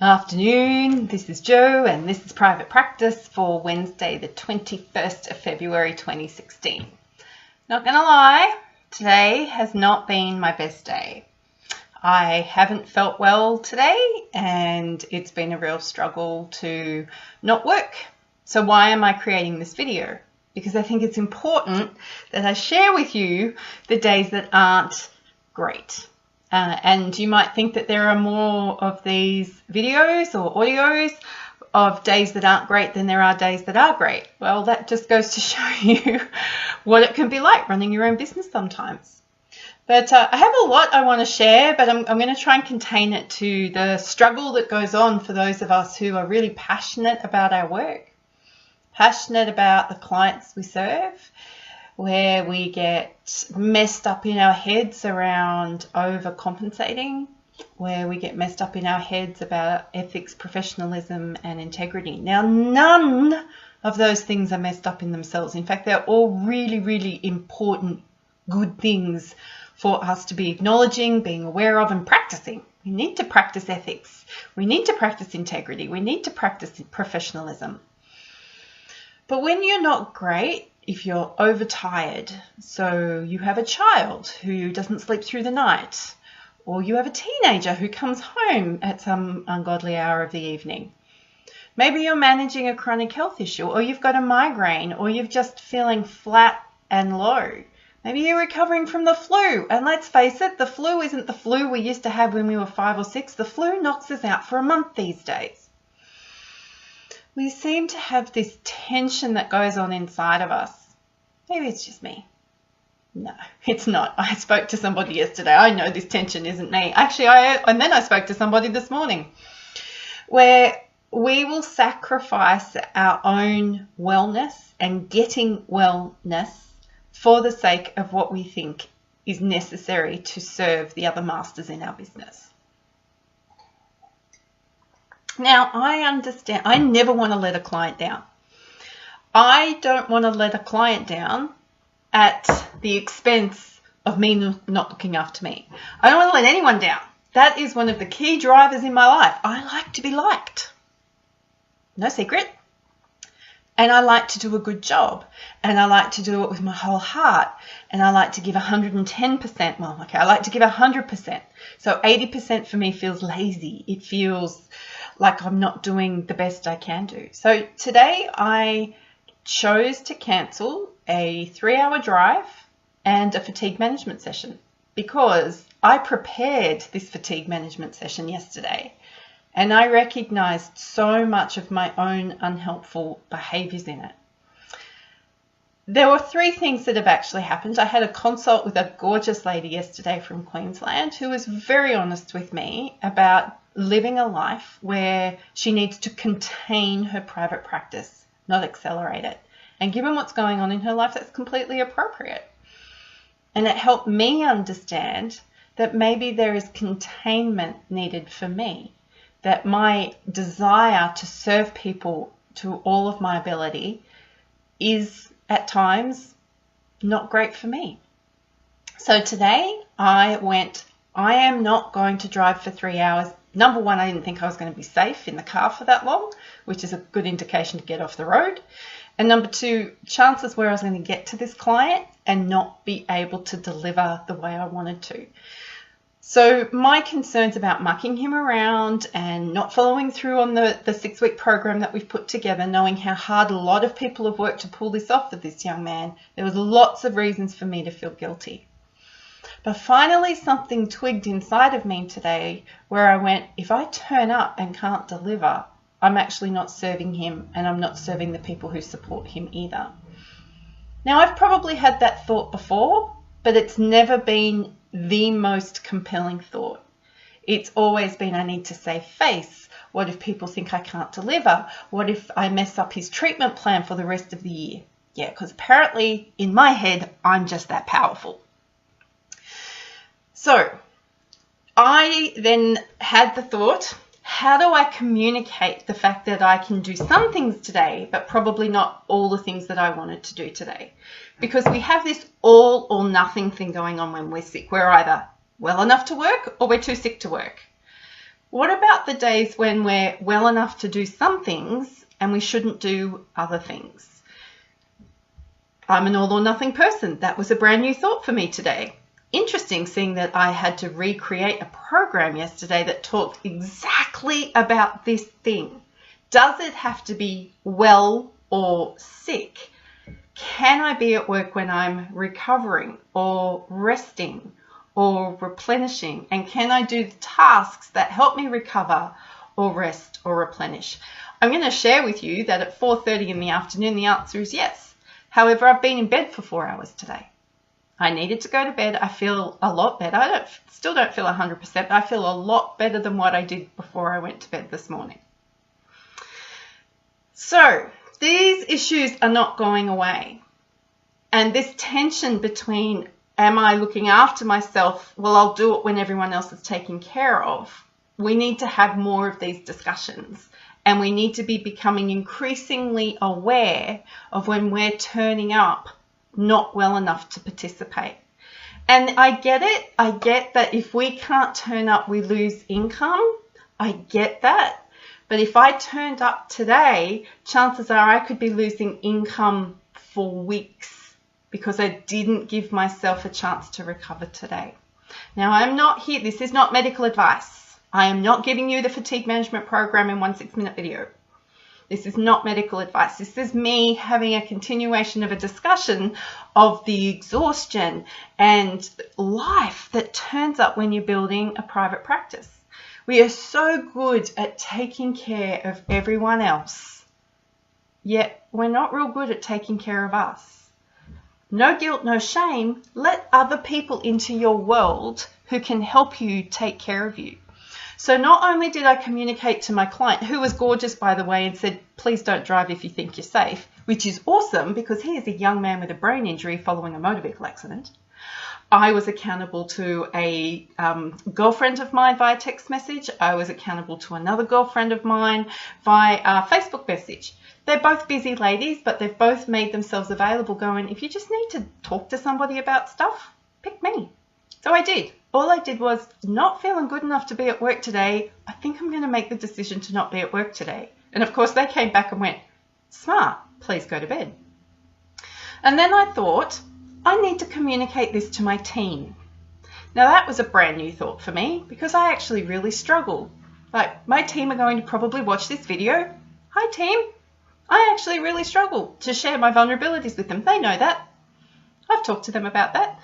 Afternoon, this is Jo and this is Private Practice for Wednesday the 21st of February 2016. Not gonna lie, today has not been my best day. I haven't felt well today and it's been a real struggle to not work. So why am I creating this video? Because I think it's important that I share with you the days that aren't great. And you might think that there are more of these videos or audios of days that aren't great than there are days that are great. Well, that just goes to show you what it can be like running your own business sometimes. But I have a lot I want to share, but I'm going to try and contain it to the struggle that goes on for those of us who are really passionate about our work, passionate about the clients we serve, where we get messed up in our heads around overcompensating, where we get messed up in our heads about ethics, professionalism, and integrity. Now, none of those things are messed up in themselves. In fact, they're all really, really important, good things for us to be acknowledging, being aware of, and practicing. We need to practice ethics. We need to practice integrity. We need to practice professionalism. But when you're not great, if you're overtired, so you have a child who doesn't sleep through the night, or you have a teenager who comes home at some ungodly hour of the evening. Maybe you're managing a chronic health issue, or you've got a migraine, or you're just feeling flat and low. Maybe you're recovering from the flu, and let's face it, the flu isn't the flu we used to have when we were 5 or 6. The flu knocks us out for a month these days. We seem to have this tension that goes on inside of us. Maybe it's just me. No, it's not. I spoke to somebody yesterday. I know this tension isn't me. Actually, and then I spoke to somebody this morning, where we will sacrifice our own wellness and getting wellness for the sake of what we think is necessary to serve the other masters in our business. Now, I understand. I never want to let a client down. I don't want to let a client down at the expense of me not looking after me. I don't want to let anyone down. That is one of the key drivers in my life. I like to be liked. No secret. And I like to do a good job. And I like to do it with my whole heart. And I like to give 110%. Well, okay, I like to give 100%. So 80% for me feels lazy. It feels like I'm not doing the best I can do. So today I chose to cancel a 3-hour drive and a fatigue management session because I prepared this fatigue management session yesterday and I recognized so much of my own unhelpful behaviors in it. There were 3 things that have actually happened. I had a consult with a gorgeous lady yesterday from Queensland who was very honest with me about living a life where she needs to contain her private practice, not accelerate it. And given what's going on in her life, that's completely appropriate. And it helped me understand that maybe there is containment needed for me, that my desire to serve people to all of my ability is at times not great for me. So today I am not going to drive for 3 hours. Number one, I didn't think I was going to be safe in the car for that long, which is a good indication to get off the road. And number 2, chances were I was going to get to this client and not be able to deliver the way I wanted to. So my concerns about mucking him around and not following through on the 6-week program that we've put together, knowing how hard a lot of people have worked to pull this off with this young man, there was lots of reasons for me to feel guilty. But finally something twigged inside of me today where I went, if I turn up and can't deliver, I'm actually not serving him and I'm not serving the people who support him either. Now, I've probably had that thought before, but it's never been the most compelling thought. It's always been, I need to save face. What if people think I can't deliver? What if I mess up his treatment plan for the rest of the year? Yeah, because apparently in my head, I'm just that powerful. So I then had the thought, how do I communicate the fact that I can do some things today, but probably not all the things that I wanted to do today? Because we have this all or nothing thing going on when we're sick. We're either well enough to work or we're too sick to work. What about the days when we're well enough to do some things and we shouldn't do other things? I'm an all or nothing person. That was a brand new thought for me today. Interesting seeing that I had to recreate a program yesterday that talked exactly about this thing. Does it have to be well or sick? Can I be at work when I'm recovering or resting or replenishing? And can I do the tasks that help me recover or rest or replenish? I'm going to share with you that at 4:30 in the afternoon, the answer is yes. However, I've been in bed for 4 hours today. I needed to go to bed. I feel a lot better. I still don't feel 100%, but I feel a lot better than what I did before I went to bed this morning. So these issues are not going away. And this tension between, am I looking after myself? Well, I'll do it when everyone else is taken care of. We need to have more of these discussions. And we need to be becoming increasingly aware of when we're turning up not well enough to participate. And I get it. I get that if we can't turn up, we lose income. I get that. But if I turned up today, chances are I could be losing income for weeks because I didn't give myself a chance to recover today. Now, I'm not here. This is not medical advice. I am not giving you the fatigue management program in 1 6-minute video. This is not medical advice. This is me having a continuation of a discussion of the exhaustion and life that turns up when you're building a private practice. We are so good at taking care of everyone else, yet we're not real good at taking care of us. No guilt, no shame. Let other people into your world who can help you take care of you. So not only did I communicate to my client, who was gorgeous, by the way, and said, please don't drive if you think you're safe, which is awesome because he is a young man with a brain injury following a motor vehicle accident. I was accountable to a girlfriend of mine via text message. I was accountable to another girlfriend of mine via Facebook message. They're both busy ladies, but they've both made themselves available going, if you just need to talk to somebody about stuff, pick me. So I did. All I did was, not feeling good enough to be at work today. I think I'm going to make the decision to not be at work today. And of course they came back and went, smart, please go to bed. And then I thought, I need to communicate this to my team. Now that was a brand new thought for me because I actually really struggle. Like, my team are going to probably watch this video. Hi team. I actually really struggle to share my vulnerabilities with them. They know that. I've talked to them about that.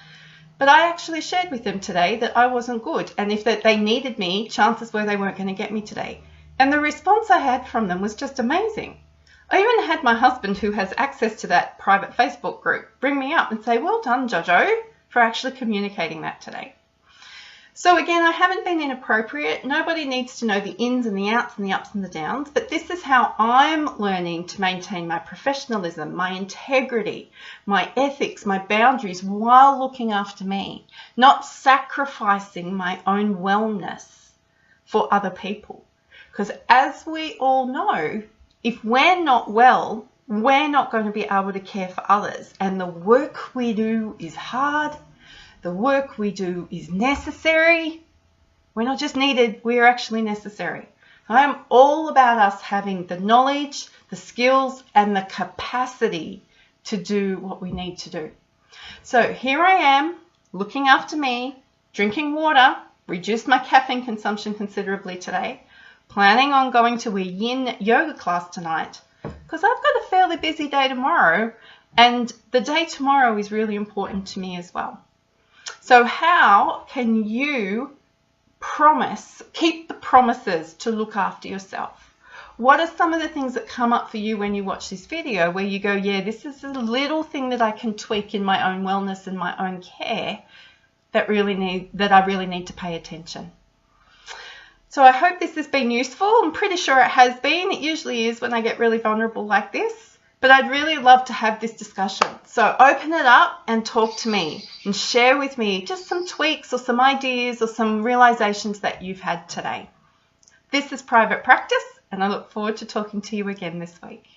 But I actually shared with them today that I wasn't good. And if they needed me, chances were they weren't going to get me today. And the response I had from them was just amazing. I even had my husband, who has access to that private Facebook group, bring me up and say, well done, Jojo, for actually communicating that today. So again, I haven't been inappropriate. Nobody needs to know the ins and the outs and the ups and the downs, but this is how I'm learning to maintain my professionalism, my integrity, my ethics, my boundaries while looking after me, not sacrificing my own wellness for other people. Because as we all know, if we're not well, we're not going to be able to care for others. And the work we do is hard. The work we do is necessary. We're not just needed, we're actually necessary. I am all about us having the knowledge, the skills, and the capacity to do what we need to do. So here I am, looking after me, drinking water, reduced my caffeine consumption considerably today, planning on going to a yin yoga class tonight, because I've got a fairly busy day tomorrow, and the day tomorrow is really important to me as well. So how can you keep the promises to look after yourself? What are some of the things that come up for you when you watch this video where you go, yeah, this is a little thing that I can tweak in my own wellness and my own care that I really need to pay attention. So I hope this has been useful. I'm pretty sure it has been. It usually is when I get really vulnerable like this. But I'd really love to have this discussion. So open it up and talk to me and share with me just some tweaks or some ideas or some realizations that you've had today. This is Private Practice, and I look forward to talking to you again this week.